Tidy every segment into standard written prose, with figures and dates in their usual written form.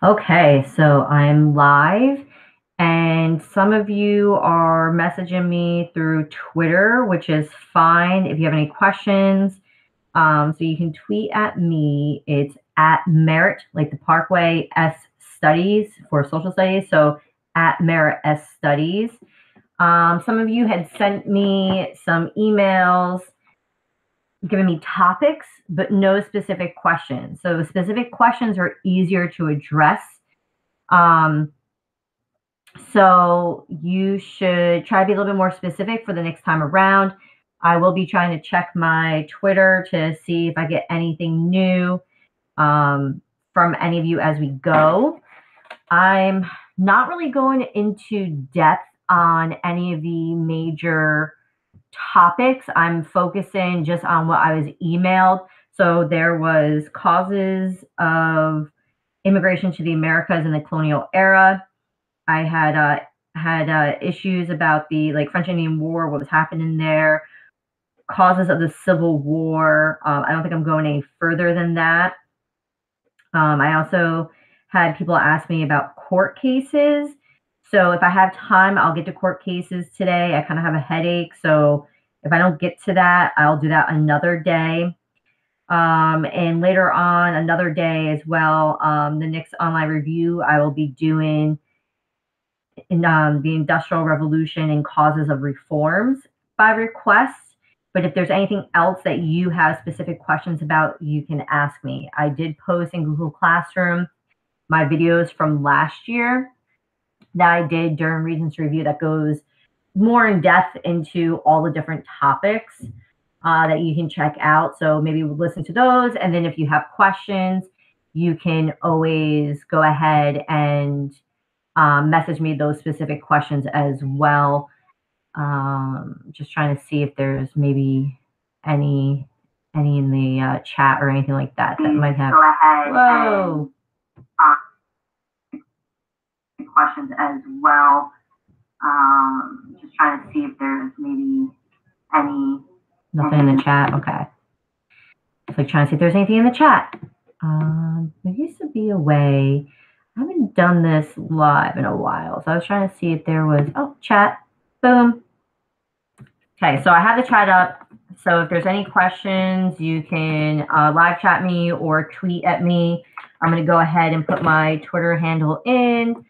Okay, so I'm live, and some of you are messaging me through Twitter, which is fine. If you have any questions, so you can tweet at me. It's at Merit, like the Parkway S Studies for social studies. So at Merit S Studies. Some of you had sent me some emails giving me topics, but no specific questions. So specific questions are easier to address. Um, so you should try to be a little bit more specific for the next time around. I will be trying to check my Twitter to see if I get anything new from any of you as we go. I'm not really going into depth on any of the major topics. I'm focusing just on what I was emailed. So there was causes of immigration to the Americas in the colonial era. I had issues about the French Indian War, what was happening there, causes of the Civil War. I don't think I'm going any further than that. I also had people ask me about court cases. So if I have time, I'll get to court cases today. I kind of have a headache, so if I don't get to that, I'll do that another day. And later on, another day as well, the next online review I will be doing in the Industrial Revolution and causes of reforms by request. But if there's anything else that you have specific questions about, you can ask me. I did post in Google Classroom my videos from last year that I did during Reasons to Review that goes more in depth into all the different topics that you can check out. So maybe listen to those. And then if you have questions, you can always go ahead and message me those specific questions as well. Just trying to see if there's maybe any in the chat or anything like that that might have. Go ahead. Whoa. Questions as well. Just trying to see if there's maybe nothing in the chat. Okay. It's like trying to see if there's anything in the chat. There used to be a way. I haven't done this live in a while, so I was trying to see if there was, chat, boom. Okay, so I have the chat up. So if there's any questions, you can live chat me or tweet at me. I'm going to go ahead and put my Twitter handle in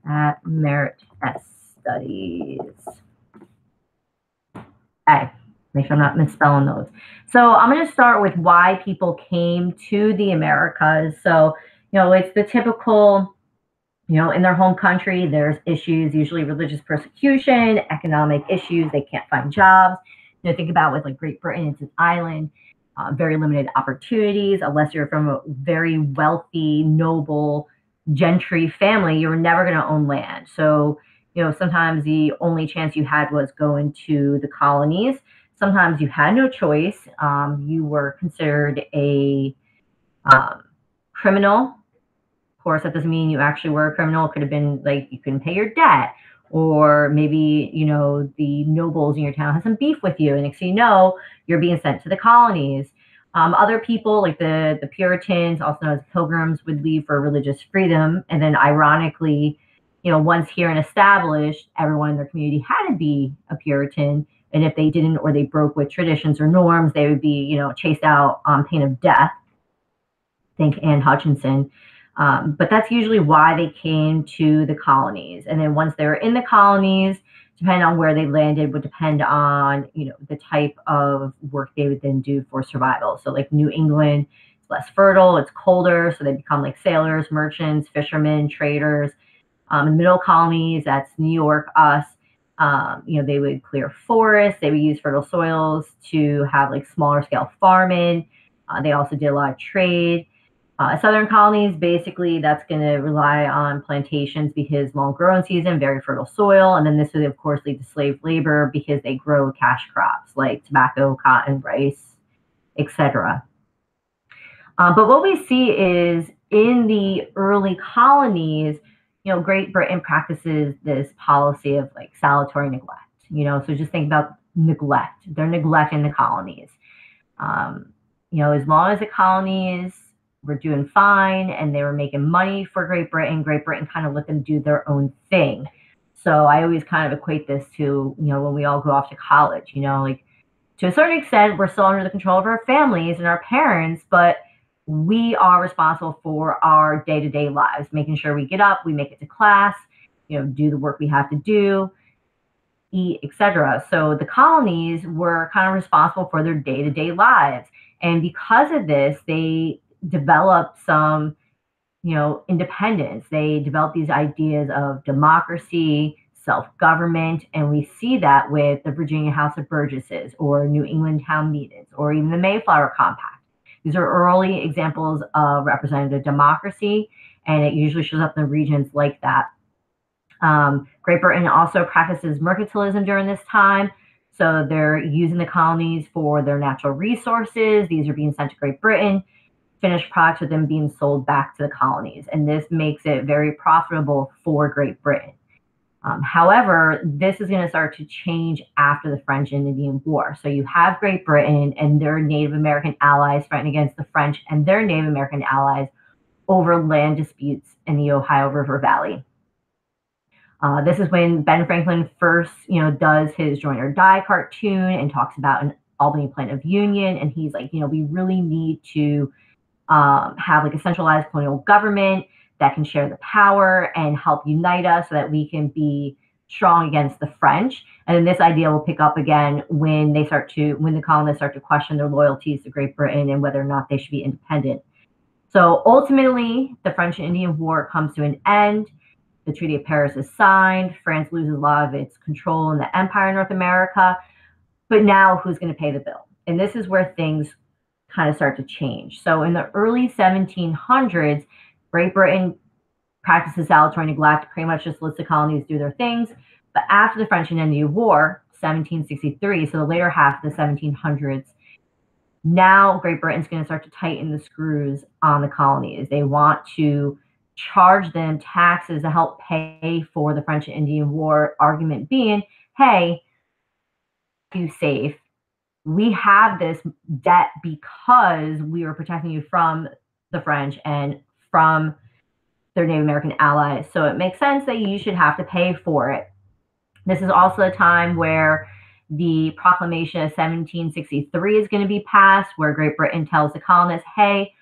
at Merit S Studies. Okay, make sure I'm not misspelling those. So I'm going to start with why people came to the Americas. So, it's the typical, in their home country, there's issues, usually religious persecution, economic issues, they can't find jobs. Think about with Great Britain, it's an island, very limited opportunities. Unless you're from a very wealthy, noble, gentry family, you're never going to own land. So, sometimes the only chance you had was going to the colonies. Sometimes you had no choice. You were considered a criminal. Of course, that doesn't mean you actually were a criminal. It could have been you couldn't pay your debt, or maybe, the nobles in your town had some beef with you, and next thing you know, you're being sent to the colonies. Other people, like the Puritans, also known as Pilgrims, would leave for religious freedom. And then ironically, once here and established, everyone in their community had to be a Puritan. And if they didn't, or they broke with traditions or norms, they would be, chased out on pain of death. Think Anne Hutchinson. But that's usually why they came to the colonies. And then once they were in the colonies, depending on where they landed would depend on, the type of work they would then do for survival. So New England, it's less fertile, it's colder, so they become sailors, merchants, fishermen, traders. In the middle colonies, that's New York, us. They would clear forests, they would use fertile soils to have smaller scale farming. They also did a lot of trade. Southern colonies, basically, that's going to rely on plantations because long growing season, very fertile soil. And then this would, of course, lead to slave labor because they grow cash crops like tobacco, cotton, rice, etc. But what we see is in the early colonies, Great Britain practices this policy of salutary neglect. So just think about neglect. They're neglecting the colonies. As long as the colonies were doing fine and they were making money for Great Britain. Great Britain kind of let them do their own thing. So I always kind of equate this to, when we all go off to college, like to a certain extent, we're still under the control of our families and our parents, but we are responsible for our day-to-day lives, making sure we get up, we make it to class, do the work we have to do, eat, etc. So the colonies were kind of responsible for their day-to-day lives. And because of this, they developed some, independence. They developed these ideas of democracy, self-government, and we see that with the Virginia House of Burgesses or New England Town Meetings or even the Mayflower Compact. These are early examples of representative democracy, and it usually shows up in regions like that. Great Britain also practices mercantilism during this time. So they're using the colonies for their natural resources. These are being sent to Great Britain. Finished products are then being sold back to the colonies. And this makes it very profitable for Great Britain. However, this is going to start to change after the French and Indian War. So you have Great Britain and their Native American allies fighting against the French and their Native American allies over land disputes in the Ohio River Valley. This is when Ben Franklin first, does his Join or Die cartoon and talks about an Albany Plan of Union. And he's like, we really need to have like a centralized colonial government that can share the power and help unite us so that we can be strong against the French. And then this idea will pick up again when the colonists start to question their loyalties to Great Britain and whether or not they should be independent. So ultimately, the French and Indian War comes to an end. The Treaty of Paris is signed. France loses a lot of its control in the empire in North America. But now who's going to pay the bill? And this is where things kind of start to change. So in the early 1700s, Great Britain practices salutary neglect, pretty much just lets the colonies do their things. But after the French and Indian War, 1763, so the later half of the 1700s, now Great Britain's going to start to tighten the screws on the colonies. They want to charge them taxes to help pay for the French and Indian War, argument being, hey, you safe. We have this debt because we were protecting you from the French and from their Native American allies. So it makes sense that you should have to pay for it. This is also a time where the Proclamation of 1763 is going to be passed, where Great Britain tells the colonists, hey,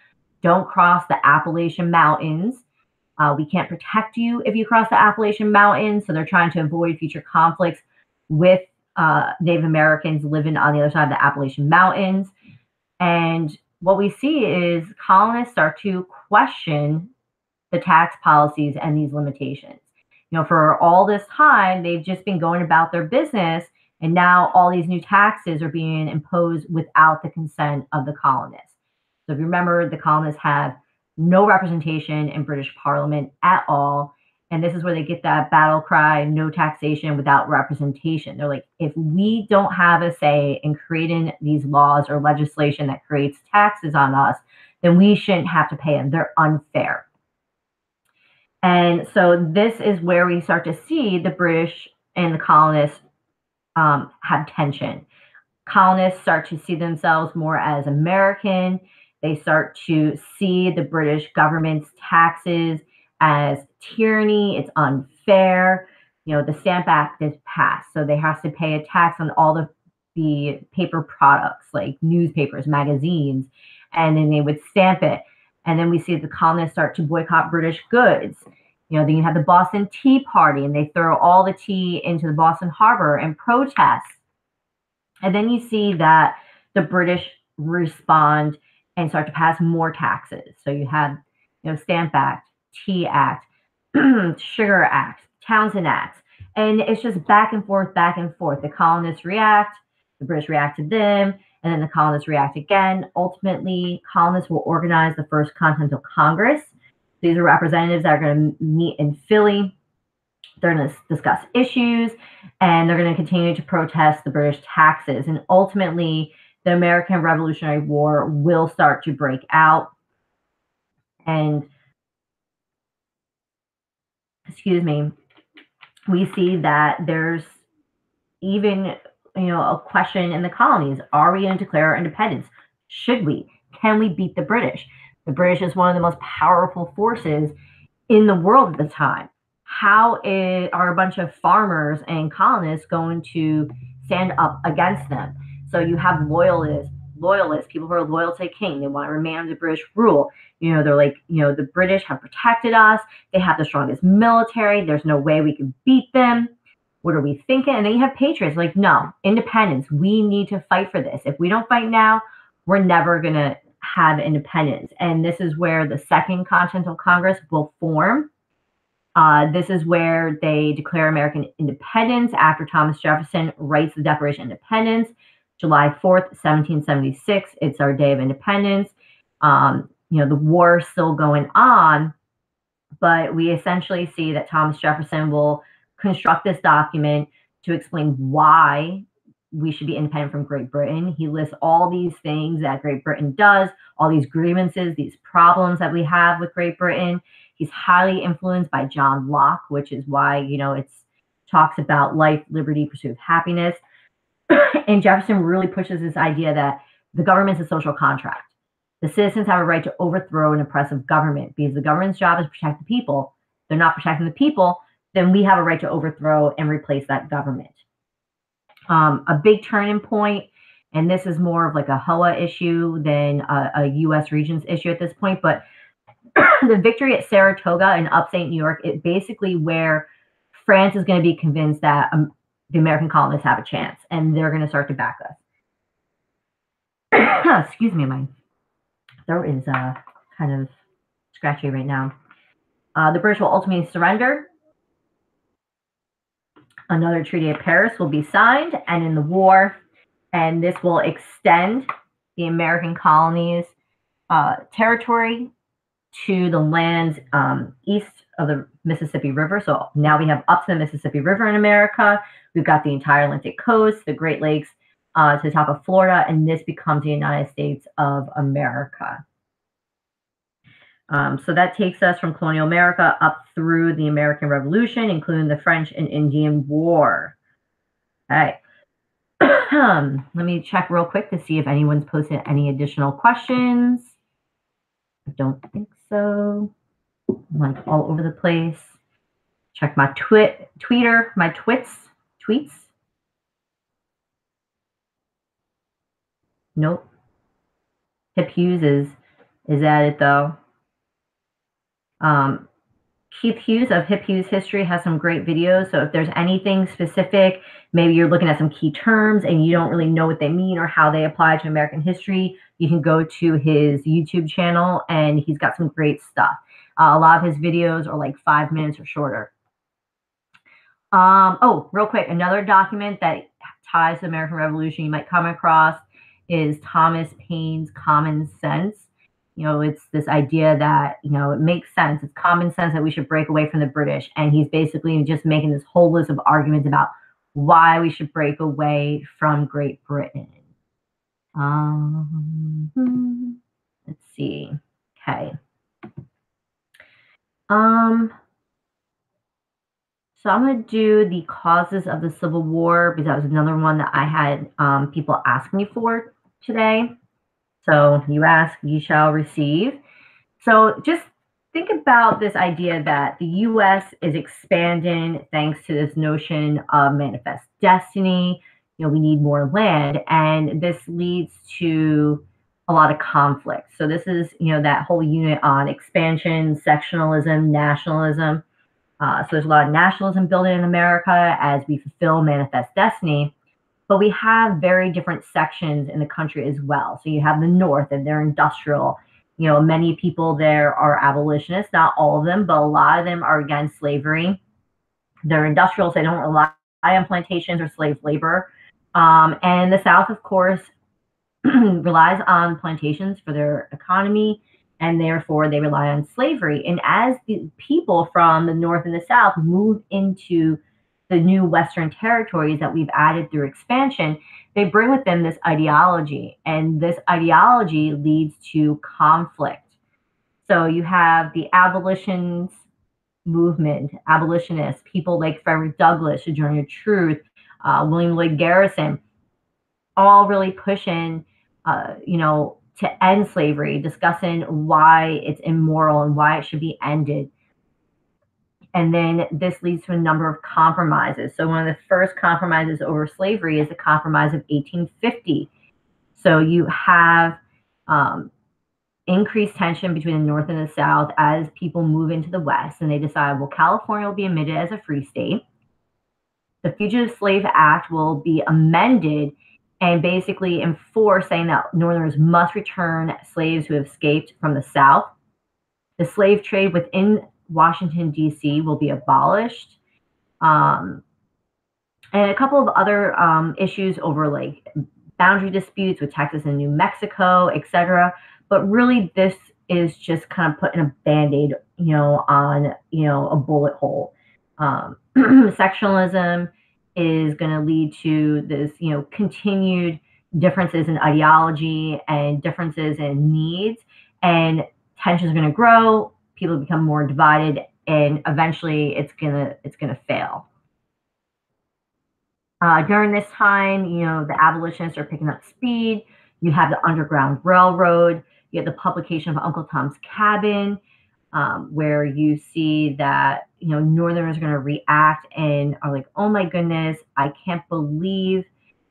don't cross the Appalachian Mountains. We can't protect you if you cross the Appalachian Mountains. So they're trying to avoid future conflicts with Native Americans living on the other side of the Appalachian Mountains. And what we see is colonists start to question the tax policies and these limitations. For all this time, they've just been going about their business, and now all these new taxes are being imposed without the consent of the colonists. So if you remember, the colonists have no representation in British Parliament at all. And this is where they get that battle cry, no taxation without representation. They're like, if we don't have a say in creating these laws or legislation that creates taxes on us, then we shouldn't have to pay them. They're unfair. And so this is where we start to see the British and the colonists have tension. Colonists start to see themselves more as American. They start to see the British government's taxes as tyranny. It's unfair. The Stamp Act is passed, so they have to pay a tax on all the paper products like newspapers, magazines, and then they would stamp it. And then we see the colonists start to boycott British goods. Then you have the Boston Tea Party, and they throw all the tea into the Boston Harbor and protest. And then you see that the British respond and start to pass more taxes. So you have, Stamp Act, Tea Act, Sugar Act, Townshend Act. And it's just back and forth, back and forth. The colonists react, the British react to them, and then the colonists react again. Ultimately, colonists will organize the First Continental Congress. These are representatives that are going to meet in Philly. They're going to discuss issues, and they're going to continue to protest the British taxes. And ultimately, the American Revolutionary War will start to break out. And, we see that there's even, a question in the colonies. Are we going to declare our independence? Should we? Can we beat the British? The British is one of the most powerful forces in the world at the time. Are a bunch of farmers and colonists going to stand up against them? So you have loyalists, people who are loyal to the king. They want to remain under British rule. They're like, the British have protected us. They have the strongest military. There's no way we can beat them. What are we thinking? And then you have patriots like, no, independence. We need to fight for this. If we don't fight now, we're never going to have independence. And this is where the Second Continental Congress will form. This is where they declare American independence after Thomas Jefferson writes the Declaration of Independence, July 4th, 1776. It's our day of independence. The war is still going on, but we essentially see that Thomas Jefferson will construct this document to explain why we should be independent from Great Britain. He lists all these things that Great Britain does, all these grievances, these problems that we have with Great Britain. He's highly influenced by John Locke, which is why, it's talks about life, liberty, pursuit of happiness. And Jefferson really pushes this idea that the government's a social contract. The citizens have a right to overthrow an oppressive government because the government's job is to protect the people. If they're not protecting the people, then we have a right to overthrow and replace that government. A big turning point, and this is more of like a HOA issue than a U.S. Regents issue at this point, but the victory at Saratoga in upstate New York is basically where France is going to be convinced that the American colonists have a chance, and they're going to start to back us. Excuse me, my throat is kind of scratchy right now. The British will ultimately surrender. Another Treaty of Paris will be signed and in the war, and this will extend the American colonies' territory to the lands east of the Mississippi River. So now we have up to the Mississippi River in America. We've got the entire Atlantic coast, the Great Lakes to the top of Florida, and this becomes the United States of America. So that takes us from colonial America up through the American Revolution, including the French and Indian War. All right. Let me check real quick to see if anyone's posted any additional questions. I don't think so. I'm like all over the place. Check my tweets. Nope. Hip Hughes is at it though. Keith Hughes of Hip Hughes History has some great videos. So if there's anything specific, maybe you're looking at some key terms and you don't really know what they mean or how they apply to American history, you can go to his YouTube channel and he's got some great stuff. A lot of his videos are like 5 minutes or shorter. Oh, real quick, another document that ties to the American Revolution you might come across is Thomas Paine's Common Sense. It's this idea that, it makes sense. It's common sense that we should break away from the British. And he's basically just making this whole list of arguments about why we should break away from Great Britain. Let's see. Okay. So I'm going to do the causes of the Civil War because that was another one that I had people ask me for today. So you ask, you shall receive. So just think about this idea that the U.S. is expanding thanks to this notion of manifest destiny. We need more land, and this leads to a lot of conflict. So this is, that whole unit on expansion, sectionalism, nationalism. So there's a lot of nationalism building in America as we fulfill manifest destiny. But we have very different sections in the country as well. So you have the North, and they're industrial. Many people there are abolitionists, not all of them, but a lot of them are against slavery. They're industrial, so they don't rely on plantations or slave labor. And the South, of course, relies on plantations for their economy, and therefore they rely on slavery. And as the people from the North and the South move into the new Western territories that we've added through expansion, they bring with them this ideology, and this ideology leads to conflict. So you have the abolitions movement, abolitionists, people like Frederick Douglass, Sojourner Truth, William Lloyd Garrison, all really pushing, to end slavery, discussing why it's immoral and why it should be ended. And then this leads to a number of compromises. So one of the first compromises over slavery is the Compromise of 1850. So you have increased tension between the North and the South as people move into the West, and they decide, well, California will be admitted as a free state. The Fugitive Slave Act will be amended and basically enforce, saying that Northerners must return slaves who have escaped from the South. The slave trade within Washington, D.C. will be abolished. And a couple of other issues over like boundary disputes with Texas and New Mexico, etc. But really, this is just kind of putting a Band-Aid, on, a bullet hole. Sectionalism is going to lead to this, continued differences in ideology and differences in needs, and tensions are going to grow. People become more divided, and eventually, it's gonna fail. During this time, the abolitionists are picking up speed. You have the Underground Railroad. You have the publication of Uncle Tom's Cabin, where you see that, Northerners are going to react and are like, oh my goodness, I can't believe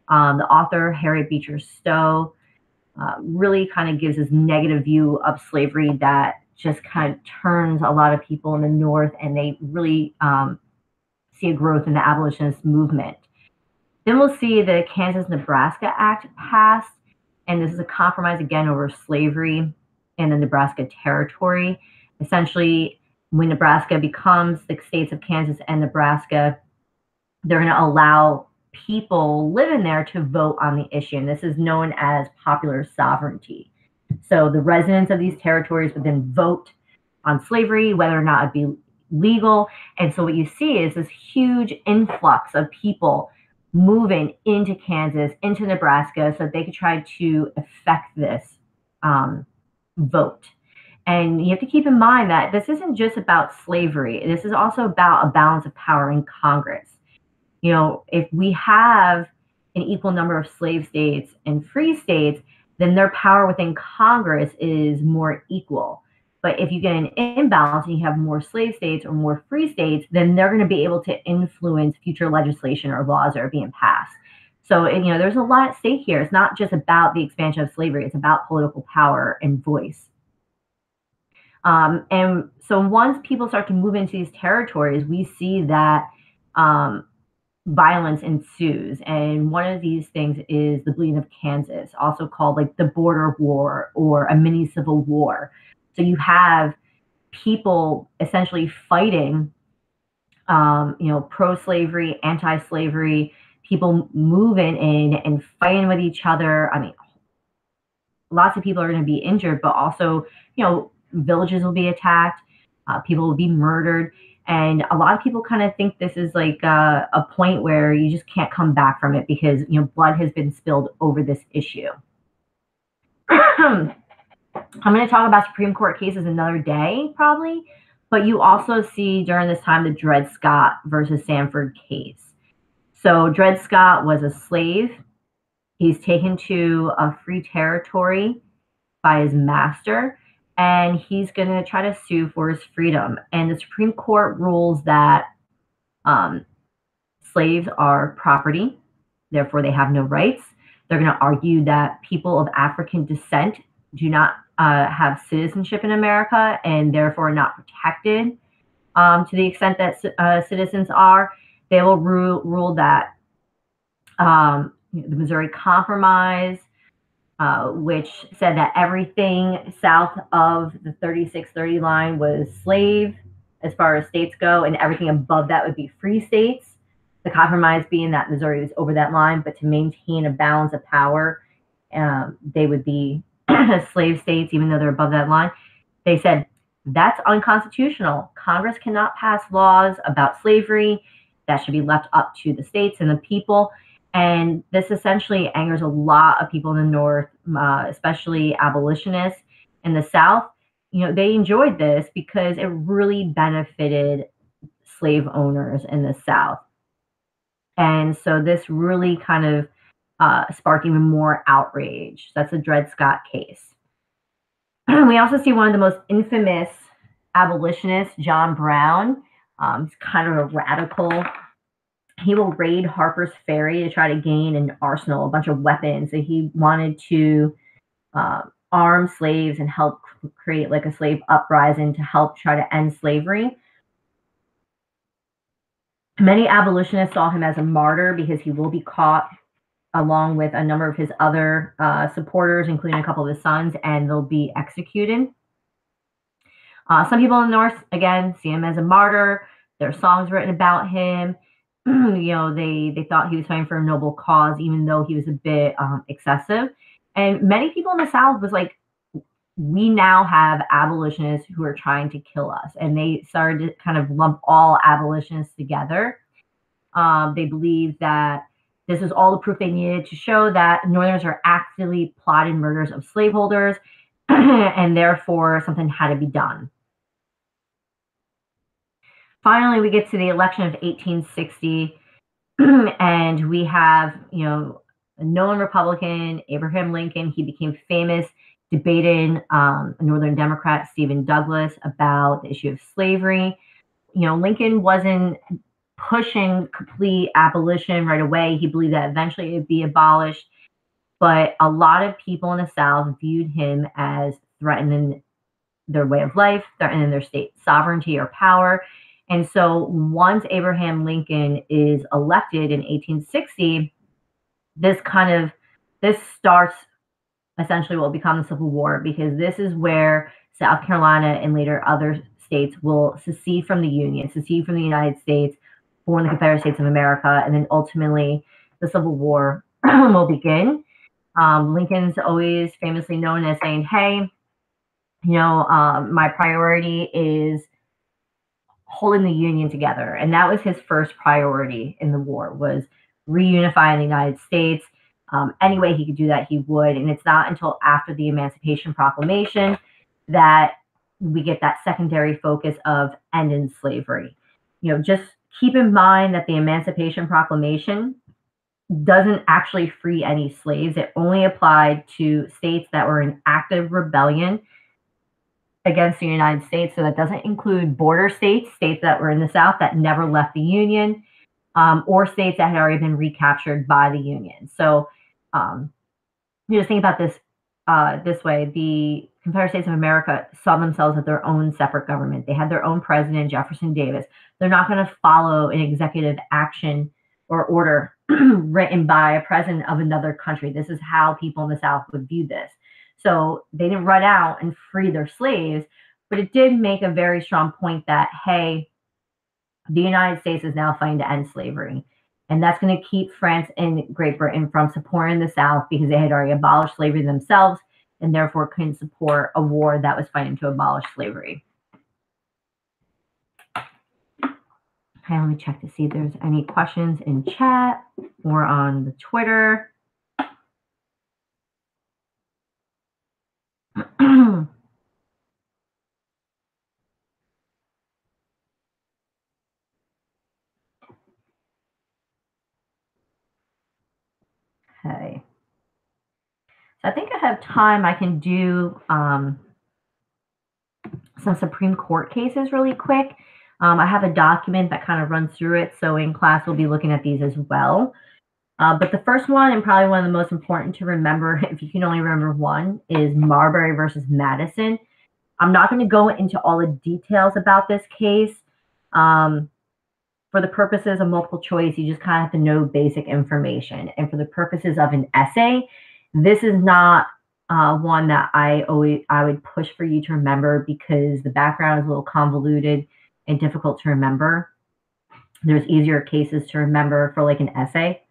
the author, Harriet Beecher Stowe, really kind of gives this negative view of slavery that just kind of turns a lot of people in the North, and they really see a growth in the abolitionist movement. Then we'll see the Kansas-Nebraska Act passed, and this is a compromise again over slavery in the Nebraska Territory. Essentially, when Nebraska becomes the states of Kansas and Nebraska, they're going to allow people living there to vote on the issue, and this is known as popular sovereignty. So the residents of these territories would then vote on slavery, whether or not it'd be legal. And so what you see is this huge influx of people moving into Kansas, into Nebraska, so that they could try to affect this vote. And you have to keep in mind that this isn't just about slavery. This is also about a balance of power in Congress. If we have an equal number of slave states and free states, then their power within Congress is more equal. But if you get an imbalance and you have more slave states or more free states, then they're going to be able to influence future legislation or laws that are being passed. So, there's a lot at stake here. It's not just about the expansion of slavery. It's about political power and voice. And so once people start to move into these territories, we see that violence ensues. And one of these things is the Bleeding of Kansas, also called like the Border War or a mini civil war. So you have people essentially fighting, pro-slavery, anti-slavery, people moving in and fighting with each other. I mean, lots of people are going to be injured, but also, villages will be attacked, people will be murdered. And a lot of people kind of think this is like a point where you just can't come back from it because, blood has been spilled over this issue. I'm going to talk about Supreme Court cases another day, probably. But you also see during this time the Dred Scott versus Sanford case. So Dred Scott was a slave. He's taken to a free territory by his master, and he's going to try to sue for his freedom. And the Supreme Court rules that slaves are property, therefore they have no rights. They're going to argue that people of African descent do not have citizenship in America and therefore are not protected to the extent that citizens are. They will rule that the Missouri Compromise, which said that everything south of the 3630 line was slave as far as states go, and everything above that would be free states. The compromise being that Missouri was over that line, but to maintain a balance of power, they would be slave states, even though they're above that line. They said that's unconstitutional. Congress cannot pass laws about slavery. That should be left up to the states and the people. And this essentially angers a lot of people in the North, especially abolitionists. In the South, they enjoyed this because it really benefited slave owners in the South. And so this really kind of sparked even more outrage. That's the Dred Scott case. We also see one of the most infamous abolitionists, John Brown. He's kind of a radical. He will raid Harper's Ferry to try to gain an arsenal, a bunch of weapons. So he wanted to arm slaves and help create like a slave uprising to help try to end slavery. Many abolitionists saw him as a martyr because he will be caught along with a number of his other supporters, including a couple of his sons, and they'll be executed. Some people in the North, again, see him as a martyr. There are songs written about him. They thought he was fighting for a noble cause, even though he was a bit excessive. And many people in the South was like, we now have abolitionists who are trying to kill us. And they started to kind of lump all abolitionists together. They believed that this was all the proof they needed to show that Northerners are actively plotting murders of slaveholders, and therefore something had to be done. Finally, we get to the election of 1860, and we have, a known Republican, Abraham Lincoln. He became famous debating a Northern Democrat, Stephen Douglas, about the issue of slavery. Lincoln wasn't pushing complete abolition right away. He believed that eventually it would be abolished, but a lot of people in the South viewed him as threatening their way of life, threatening their state sovereignty or power. And so once Abraham Lincoln is elected in 1860, this starts essentially what will become the Civil War, because this is where South Carolina and later other states will secede from the Union, secede from the United States, form the Confederate States of America, and then ultimately the Civil War will begin. Lincoln's always famously known as saying, hey, my priority is holding the Union together. And that was his first priority in the war, was reunifying the United States. Any way he could do that, he would. And it's not until after the Emancipation Proclamation that we get that secondary focus of ending slavery. Just keep in mind that the Emancipation Proclamation doesn't actually free any slaves. It only applied to states that were in active rebellion against the United States. So that doesn't include border states, states that were in the South that never left the Union, or states that had already been recaptured by the Union. So just think about this way. The Confederate States of America saw themselves as their own separate government. They had their own president, Jefferson Davis. They're not going to follow an executive action or order written by a president of another country. This is how people in the South would view this. So they didn't run out and free their slaves, but it did make a very strong point that, hey, the United States is now fighting to end slavery. And that's going to keep France and Great Britain from supporting the South, because they had already abolished slavery themselves and therefore couldn't support a war that was fighting to abolish slavery. Okay, let me check to see if there's any questions in chat or on the Twitter. Okay. So I think I have time. I can do some Supreme Court cases really quick. I have a document that kind of runs through it. So in class, we'll be looking at these as well. But the first one, and probably one of the most important to remember, if you can only remember one, is Marbury versus Madison. I'm not going to go into all the details about this case. For the purposes of multiple choice, you just kind of have to know basic information. And for the purposes of an essay, this is not one that I would push for you to remember, because the background is a little convoluted and difficult to remember. There's easier cases to remember for like an essay.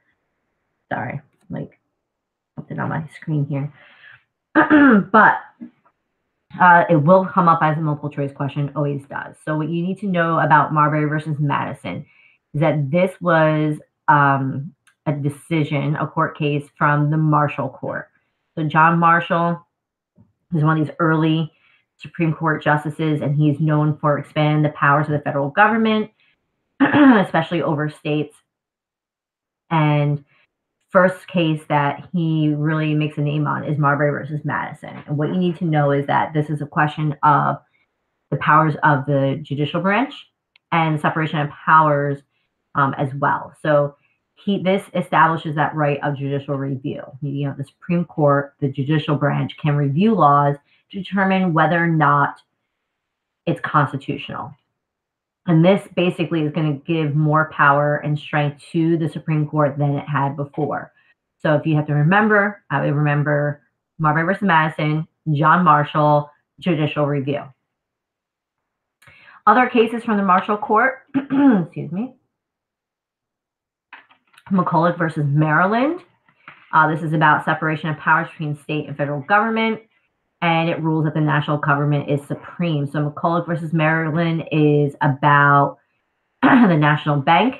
Sorry, like something on my screen here. But it will come up as a multiple choice question, always does. So what you need to know about Marbury versus Madison is that this was a decision, a court case from the Marshall Court. So John Marshall is one of these early Supreme Court justices, and he's known for expanding the powers of the federal government, especially over states. And first case that he really makes a name on is Marbury versus Madison. And what you need to know is that this is a question of the powers of the judicial branch and separation of powers as well. So this establishes that right of judicial review. The Supreme Court, the judicial branch, can review laws to determine whether or not it's constitutional. And this basically is going to give more power and strength to the Supreme Court than it had before. So if you have to remember, I would remember Marbury versus Madison, John Marshall, judicial review. Other cases from the Marshall Court, excuse me, McCulloch versus Maryland. This is about separation of powers between state and federal government, and it rules that the national government is supreme. So McCulloch versus Maryland is about the National Bank.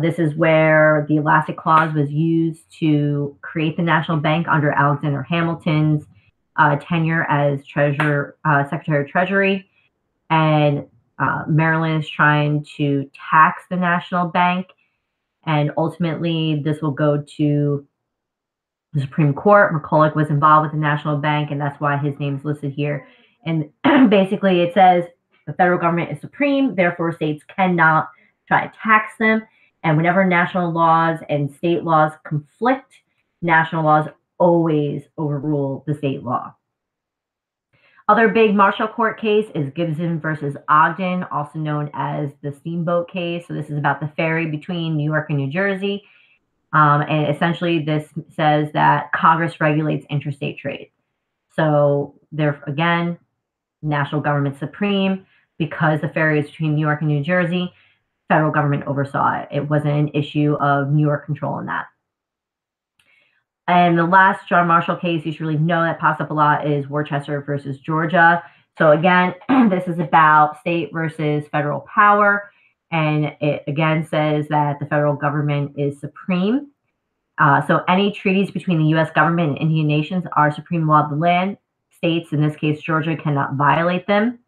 This is where the Elastic Clause was used to create the National Bank under Alexander Hamilton's tenure as Secretary of Treasury. And Maryland is trying to tax the National Bank. And ultimately, this will go to the Supreme Court. McCulloch was involved with the National Bank, and that's why his name is listed here. And basically, it says the federal government is supreme, therefore states cannot try to tax them. And whenever national laws and state laws conflict, national laws always overrule the state law. Other big Marshall Court case is Gibson versus Ogden, also known as the Steamboat case. So this is about the ferry between New York and New Jersey. And essentially this says that Congress regulates interstate trade. So there, again, national government supreme. Because the ferry is between New York and New Jersey, federal government oversaw it. It wasn't an issue of New York controlling that. And the last John Marshall case you should really know that pops up a lot is Worcester versus Georgia. So again, this is about state versus federal power. And it again says that the federal government is supreme. So any treaties between the U.S. government and Indian nations are supreme law of the land. States, in this case Georgia, cannot violate them.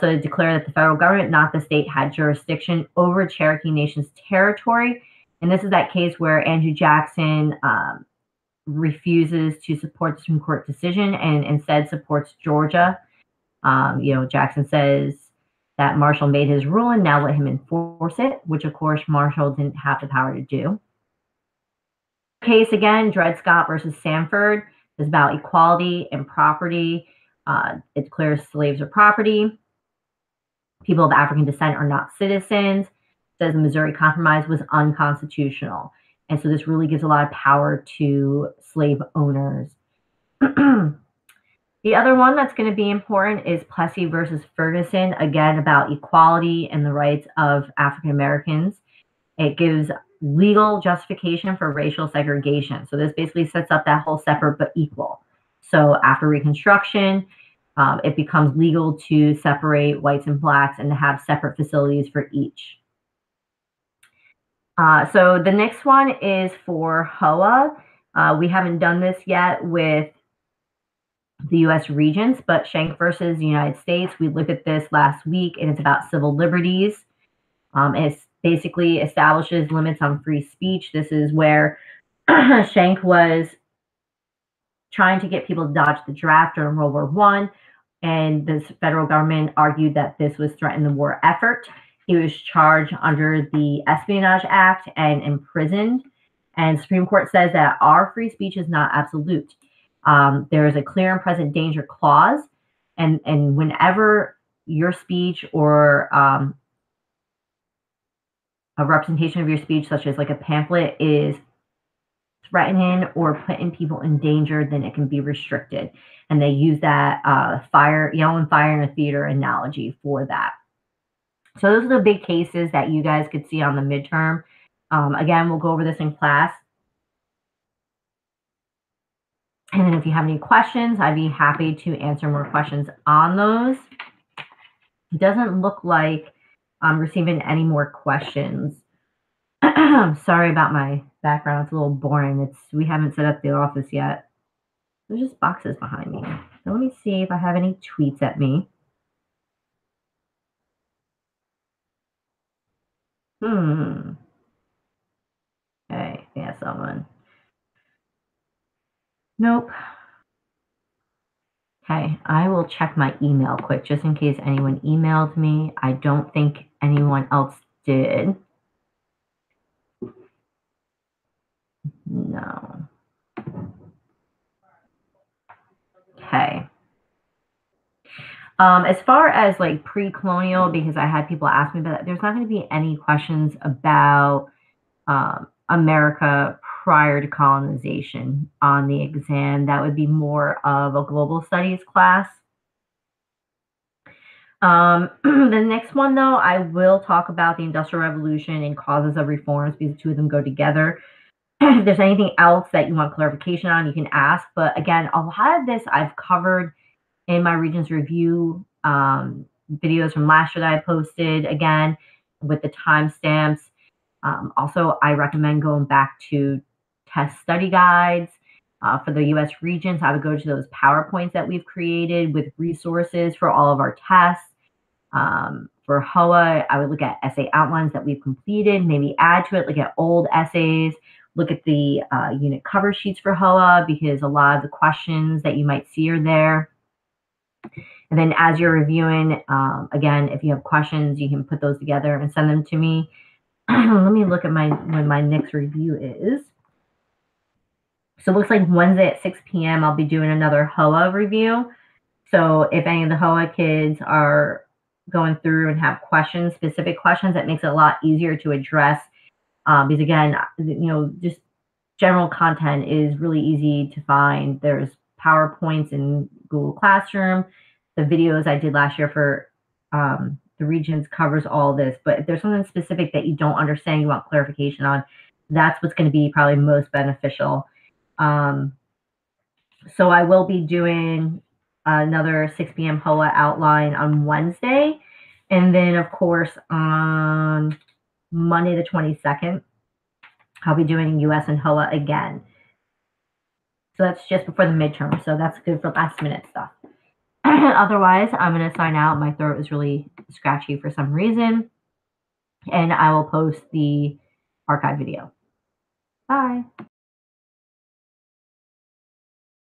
So to declare that the federal government, not the state, had jurisdiction over Cherokee Nation's territory. And this is that case where Andrew Jackson refuses to support the Supreme Court decision and instead supports Georgia. Jackson says that Marshall made his ruling, now let him enforce it, which of course Marshall didn't have the power to do. Case again, Dred Scott versus Sanford, is about equality and property. It declares slaves are property. People of African descent are not citizens. Says the Missouri Compromise was unconstitutional. And so this really gives a lot of power to slave owners. The other one that's going to be important is Plessy versus Ferguson, again about equality and the rights of African Americans. It gives legal justification for racial segregation. So this basically sets up that whole separate but equal. So after Reconstruction, it becomes legal to separate whites and blacks and to have separate facilities for each. So the next one is for HOA. We haven't done this yet with the U.S. regents, but Schenck versus the United States, we looked at this last week, and it's about civil liberties. It basically establishes limits on free speech. This is where Schenck was trying to get people to dodge the draft during World War I, and the federal government argued that this was threatening the war effort. He was charged under the Espionage Act and imprisoned. And the Supreme Court says that our free speech is not absolute. There is a clear and present danger clause. And whenever your speech or a representation of your speech, such as like a pamphlet, is threatening or putting people in danger, then it can be restricted. And they use that yelling fire in a theater analogy for that. So those are the big cases that you guys could see on the midterm. Again, we'll go over this in class. And then if you have any questions, I'd be happy to answer more questions on those. It doesn't look like I'm receiving any more questions. Sorry about my background. It's a little boring. We haven't set up the office yet. There's just boxes behind me. So let me see if I have any tweets at me. someone. Nope. Okay, I will check my email quick just in case anyone emailed me. I don't think anyone else did. No. Okay. As far as like pre-colonial, because I had people ask me about that, there's not going to be any questions about America prior to colonization on the exam. That would be more of a global studies class. The next one, though, I will talk about the Industrial Revolution and causes of reforms because the two of them go together. If there's anything else that you want clarification on, you can ask. But again, a lot of this I've covered in my Regions Review videos from last year that I posted, again, with the timestamps. Also, I recommend going back to test study guides for the US regions. I would go to those PowerPoints that we've created with resources for all of our tests. For HOA, I would look at essay outlines that we've completed, maybe add to it, look at old essays, look at the unit cover sheets for HOA because a lot of the questions that you might see are there. And then as you're reviewing, again, if you have questions, you can put those together and send them to me. Let me look at when my next review is. So it looks like Wednesday at 6 p.m. I'll be doing another HOA review. So if any of the HOA kids are going through and have questions, specific questions, that makes it a lot easier to address. Because again, just general content is really easy to find. There's PowerPoints in Google Classroom. The videos I did last year for the regions covers all this. But if there's something specific that you don't understand, you want clarification on, that's what's going to be probably most beneficial. So I will be doing another 6 p.m. HOA outline on Wednesday. And then, of course, on Monday the 22nd, I'll be doing US and HOA again. So that's just before the midterm. So that's good for last minute stuff. Otherwise, I'm going to sign out. My throat is really scratchy for some reason. And I will post the archive video. Bye.